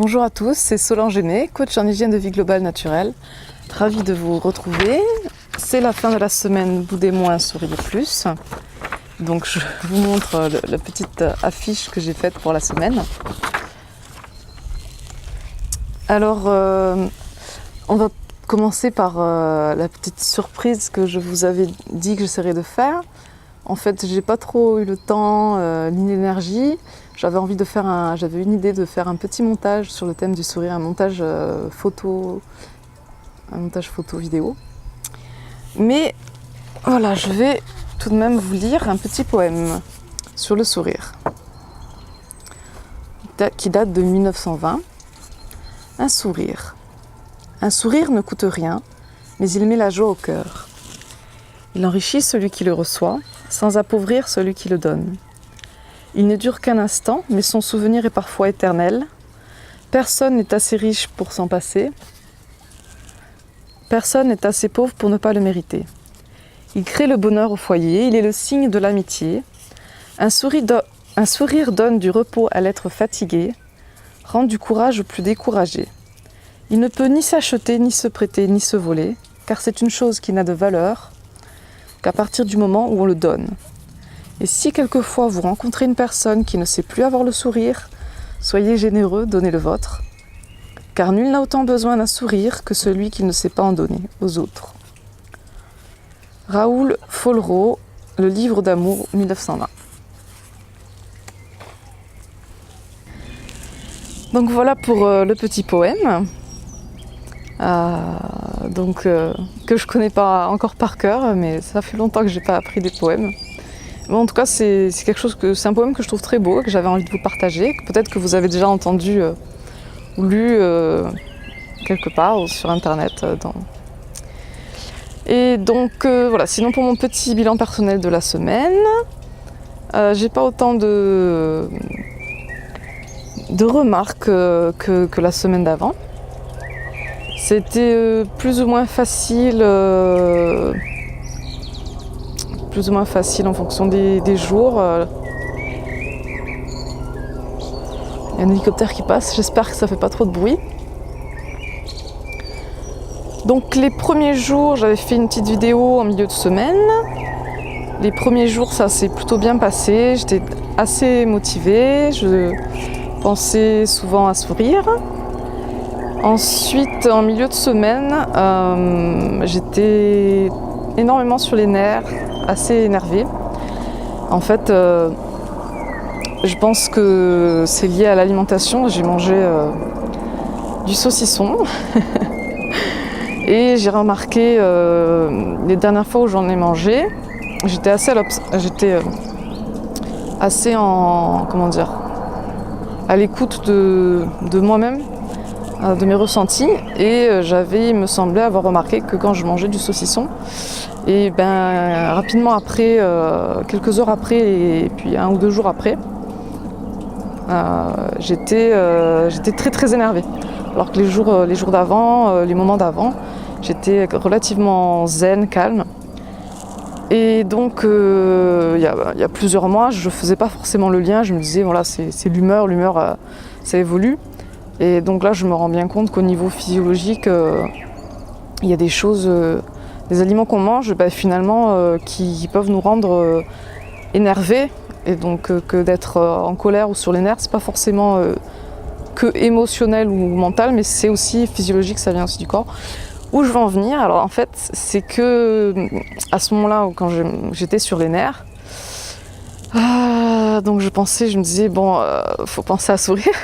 Bonjour à tous, c'est Solange Aimé, coach en hygiène de vie globale naturelle. Ravie de vous retrouver. C'est la fin de la semaine Boudez moins, souriez plus. Donc je vous montre la petite affiche que j'ai faite pour la semaine. Alors on va commencer par la petite surprise que je vous avais dit que j'essaierais de faire. En fait, j'ai pas trop eu le temps ni l'énergie. J'avais une idée de faire un petit montage sur le thème du sourire, un montage photo vidéo. Mais voilà, je vais tout de même vous lire un petit poème sur le sourire qui date de 1920. Un sourire. Un sourire ne coûte rien, mais il met la joie au cœur. Il enrichit celui qui le reçoit, sans appauvrir celui qui le donne. Il ne dure qu'un instant, mais son souvenir est parfois éternel. Personne n'est assez riche pour s'en passer. Personne n'est assez pauvre pour ne pas le mériter. Il crée le bonheur au foyer, il est le signe de l'amitié. Un sourire donne du repos à l'être fatigué, rend du courage au plus découragé. Il ne peut ni s'acheter, ni se prêter, ni se voler, car c'est une chose qui n'a de valeur qu'à partir du moment où on le donne. Et si quelquefois vous rencontrez une personne qui ne sait plus avoir le sourire, soyez généreux, donnez le vôtre, car nul n'a autant besoin d'un sourire que celui qui ne sait pas en donner aux autres. Raoul Follereau, Le livre d'amour, 1920. Donc voilà pour le petit poème, que je connais pas encore par cœur, mais ça fait longtemps que j'ai pas appris des poèmes. Bon, en tout cas, c'est un poème que je trouve très beau, que j'avais envie de vous partager, que peut-être que vous avez déjà entendu ou lu quelque part ou sur internet. Et donc voilà, sinon pour mon petit bilan personnel de la semaine, j'ai pas autant de remarques que la semaine d'avant. C'était plus ou moins facile en fonction des jours. Il y a un hélicoptère qui passe, j'espère que ça fait pas trop de bruit. Donc les premiers jours, j'avais fait une petite vidéo en milieu de semaine. Les premiers jours, ça s'est plutôt bien passé, j'étais assez motivée, je pensais souvent à sourire. Ensuite, en milieu de semaine, j'étais énormément sur les nerfs, assez énervée. En fait, je pense que c'est lié à l'alimentation. J'ai mangé du saucisson et j'ai remarqué les dernières fois où j'en ai mangé, j'étais assez à l'écoute de moi-même, de mes ressentis, et il me semblait avoir remarqué que quand je mangeais du saucisson, et rapidement après, quelques heures après, et puis 1 ou 2 jours après, j'étais très très énervée. Alors que les jours d'avant, les moments d'avant, j'étais relativement zen, calme. Et donc il y a plusieurs mois, je faisais pas forcément le lien, je me disais voilà, c'est l'humeur, ça évolue. Et donc là, je me rends bien compte qu'au niveau physiologique, il y a des choses, des aliments qu'on mange, finalement, qui peuvent nous rendre énervés. Et donc que d'être en colère ou sur les nerfs, c'est pas forcément que émotionnel ou mental, mais c'est aussi physiologique, ça vient aussi du corps. Où je veux en venir, alors en fait, c'est que à ce moment-là, quand j'étais sur les nerfs, donc je me disais, faut penser à sourire.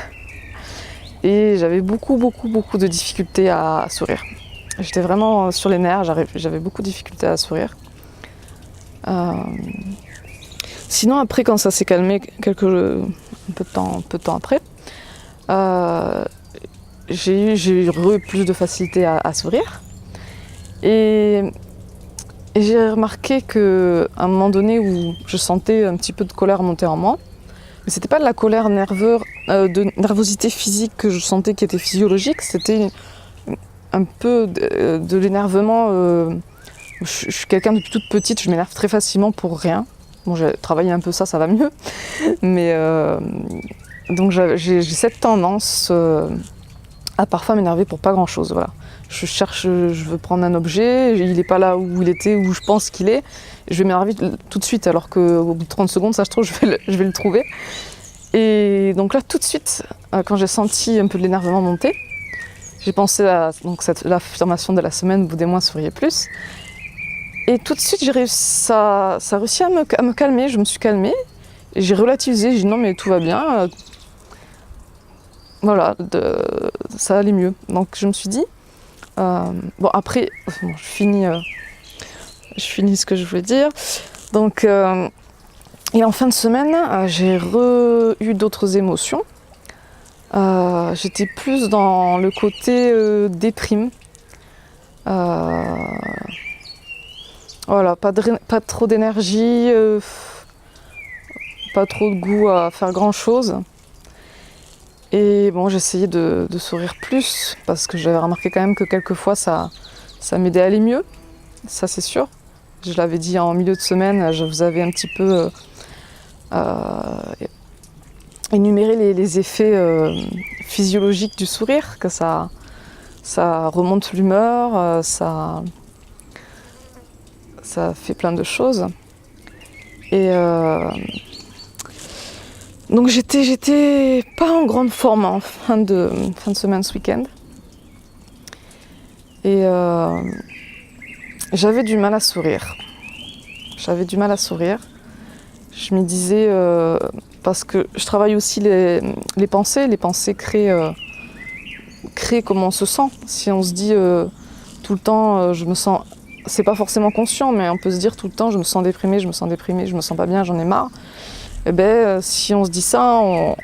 Et j'avais beaucoup de difficultés à sourire. J'étais vraiment sur les nerfs, j'avais beaucoup de difficultés à sourire. Sinon après, quand ça s'est calmé un peu de temps après, j'ai eu plus de facilité à sourire. Et j'ai remarqué qu'à un moment donné où je sentais un petit peu de colère monter en moi, mais c'était pas de la colère de nervosité physique que je sentais qui était physiologique, c'était un peu de l'énervement. Je suis quelqu'un depuis toute petite, je m'énerve très facilement pour rien. Bon, j'ai travaillé un peu ça va mieux. Mais Donc j'ai cette tendance à parfois m'énerver pour pas grand chose. Voilà. Je veux prendre un objet, il n'est pas là où il était, où je pense qu'il est, je vais m'énerver tout de suite, alors qu'au bout de 30 secondes, ça je trouve, je vais le trouver. Et donc là, tout de suite, quand j'ai senti un peu de l'énervement monter, j'ai pensé à l'affirmation de la semaine, vous des moins souriez plus. Et tout de suite, ça a réussi à me calmer, je me suis calmée, et j'ai relativisé, j'ai dit non mais tout va bien, voilà, ça allait mieux. Donc je me suis dit, bon après, je finis ce que je voulais dire. Donc, et en fin de semaine, j'ai eu d'autres émotions. J'étais plus dans le côté déprime. Voilà, pas trop d'énergie, pas trop de goût à faire grand chose. Et bon, j'essayais de sourire plus parce que j'avais remarqué quand même que quelquefois ça m'aidait à aller mieux, ça c'est sûr. Je l'avais dit en milieu de semaine, je vous avais un petit peu énuméré les effets physiologiques du sourire, que ça remonte l'humeur, ça fait plein de choses. Et donc j'étais pas en grande forme en fin de semaine ce week-end. Et j'avais du mal à sourire. Je me disais, parce que je travaille aussi les pensées créent comment on se sent. Si on se dit tout le temps, je me sens, c'est pas forcément conscient, mais on peut se dire tout le temps, je me sens déprimée, je me sens pas bien, j'en ai marre. Et ben, si on se dit ça, on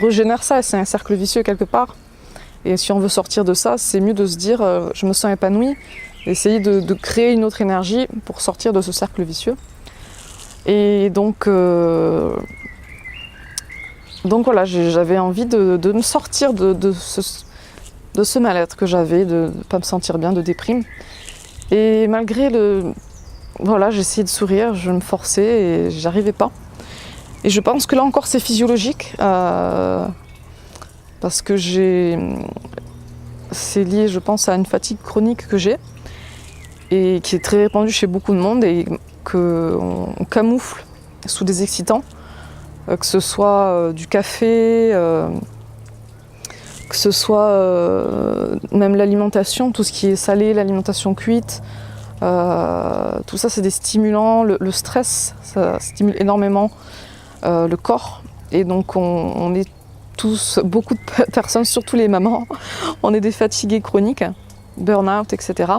régénère ça, et c'est un cercle vicieux quelque part. Et si on veut sortir de ça, c'est mieux de se dire, je me sens épanouie, et essayer de créer une autre énergie pour sortir de ce cercle vicieux. Et donc voilà, j'avais envie de me sortir de ce mal-être que j'avais, de ne pas me sentir bien, de déprime. Et malgré voilà, j'essayais de sourire, je me forçais et j'arrivais pas. Et je pense que là encore c'est physiologique, parce que c'est lié, je pense, à une fatigue chronique que j'ai et qui est très répandue chez beaucoup de monde et qu'on camoufle sous des excitants, que ce soit du café, que ce soit même l'alimentation, tout ce qui est salé, l'alimentation cuite, tout ça c'est des stimulants. Le stress, ça stimule énormément le corps, et donc on est tous, beaucoup de personnes, surtout les mamans, on est des fatigués chroniques, burn-out, etc.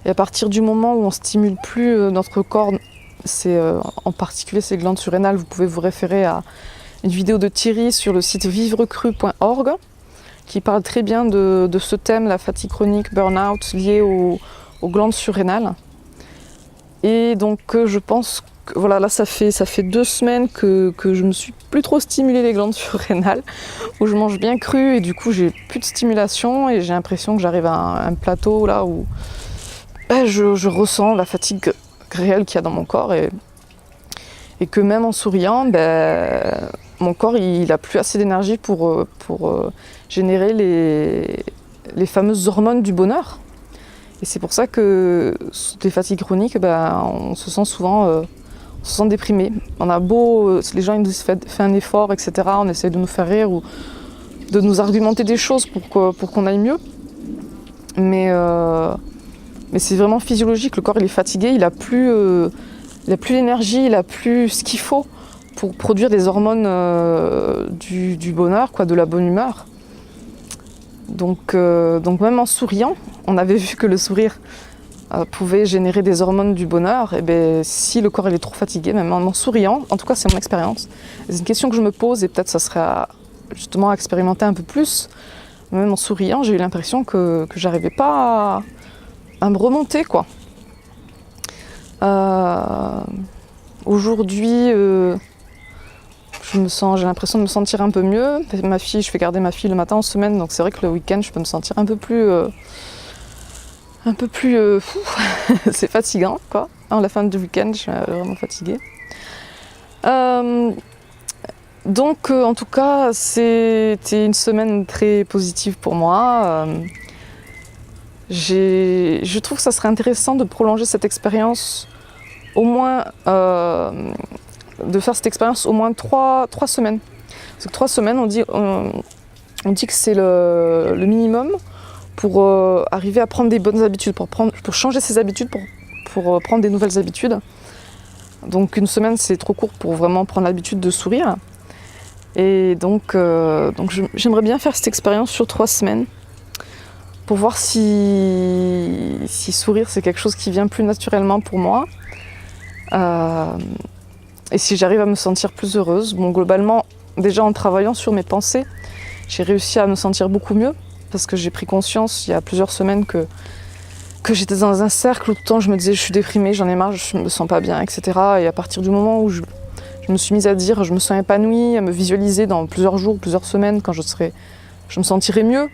Et à partir du moment où on stimule plus notre corps, c'est en particulier ces glandes surrénales, vous pouvez vous référer à une vidéo de Thierry sur le site vivrecru.org qui parle très bien de ce thème, la fatigue chronique, burn-out, lié aux glandes surrénales. Et donc je pense que voilà, là ça fait 2 semaines que je me suis plus trop stimulé les glandes surrénales, où je mange bien cru et du coup j'ai plus de stimulation et j'ai l'impression que j'arrive à un plateau là où je ressens la fatigue réelle qu'il y a dans mon corps, et que même en souriant, mon corps il a plus assez d'énergie pour générer les fameuses hormones du bonheur. Et c'est pour ça que sous des fatigues chroniques, on se sent souvent déprimé. On a beau, les gens ils nous disent fais un effort, etc. On essaie de nous faire rire ou de nous argumenter des choses pour qu'on aille mieux. Mais c'est vraiment physiologique. Le corps il est fatigué, il a plus l'énergie, il a plus ce qu'il faut pour produire des hormones du bonheur, de la bonne humeur. Donc même en souriant, on avait vu que le sourire pouvait générer des hormones du bonheur. Et si le corps il est trop fatigué, même en souriant, en tout cas c'est mon expérience. C'est une question que je me pose et peut-être ça serait justement à expérimenter un peu plus. Même en souriant, j'ai eu l'impression que j'arrivais pas à me remonter, quoi. Aujourd'hui, j'ai l'impression de me sentir un peu mieux. Je fais garder ma fille le matin en semaine, donc c'est vrai que le week-end, je peux me sentir un peu plus fou. C'est fatigant, quoi. À la fin du week-end, je suis vraiment fatiguée. Donc en tout cas, c'était une semaine très positive pour moi. Je trouve que ça serait intéressant de prolonger cette expérience au moins, de faire cette expérience au moins 3 semaines. Parce que 3 semaines, on dit que c'est le minimum pour arriver à prendre des bonnes habitudes, pour changer ses habitudes, pour prendre des nouvelles habitudes. Donc une semaine, c'est trop court pour vraiment prendre l'habitude de sourire. Et donc j'aimerais bien faire cette expérience sur 3 semaines pour voir si sourire c'est quelque chose qui vient plus naturellement pour moi. Et si j'arrive à me sentir plus heureuse. Bon, globalement, déjà en travaillant sur mes pensées, j'ai réussi à me sentir beaucoup mieux parce que j'ai pris conscience il y a plusieurs semaines que j'étais dans un cercle où tout le temps je me disais je suis déprimée, j'en ai marre, je me sens pas bien, etc. Et à partir du moment où je me suis mise à dire je me sens épanouie, à me visualiser dans plusieurs jours, plusieurs semaines quand je me sentirai mieux.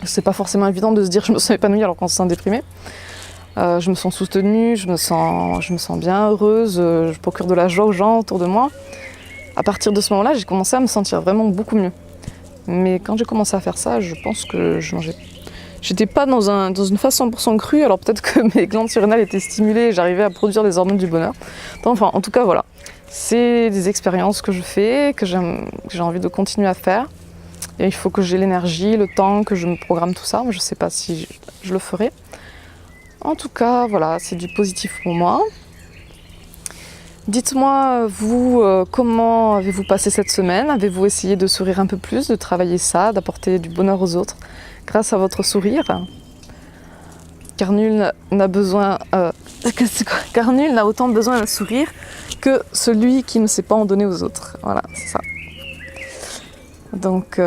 C'est pas forcément évident de se dire je me sens épanouie alors qu'on se sent déprimé. Je me sens soutenue, je me sens bien heureuse, je procure de la joie aux gens autour de moi. À partir de ce moment-là, j'ai commencé à me sentir vraiment beaucoup mieux. Mais quand j'ai commencé à faire ça, je pense que j'étais pas dans une phase 100% crue, alors peut-être que mes glandes surrénales étaient stimulées et j'arrivais à produire des hormones du bonheur. Enfin, en tout cas, voilà. C'est des expériences que je fais, que j'ai envie de continuer à faire. Et il faut que j'ai l'énergie, le temps, que je me programme tout ça. Mais je ne sais pas si je le ferai. En tout cas, voilà, c'est du positif pour moi. Dites-moi, vous, comment avez-vous passé cette semaine? Avez-vous essayé de sourire un peu plus, de travailler ça, d'apporter du bonheur aux autres grâce à votre sourire? Car nul n'a besoin, car nul n'a autant besoin d'un sourire que celui qui ne sait pas en donner aux autres. Voilà, c'est ça. Donc,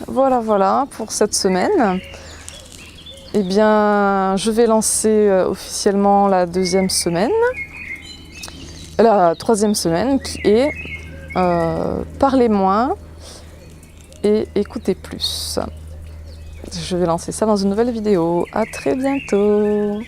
voilà pour cette semaine. Eh bien, je vais lancer officiellement la 2e semaine, la 3e semaine qui est parlez moins et écoutez plus. Je vais lancer ça dans une nouvelle vidéo. À très bientôt.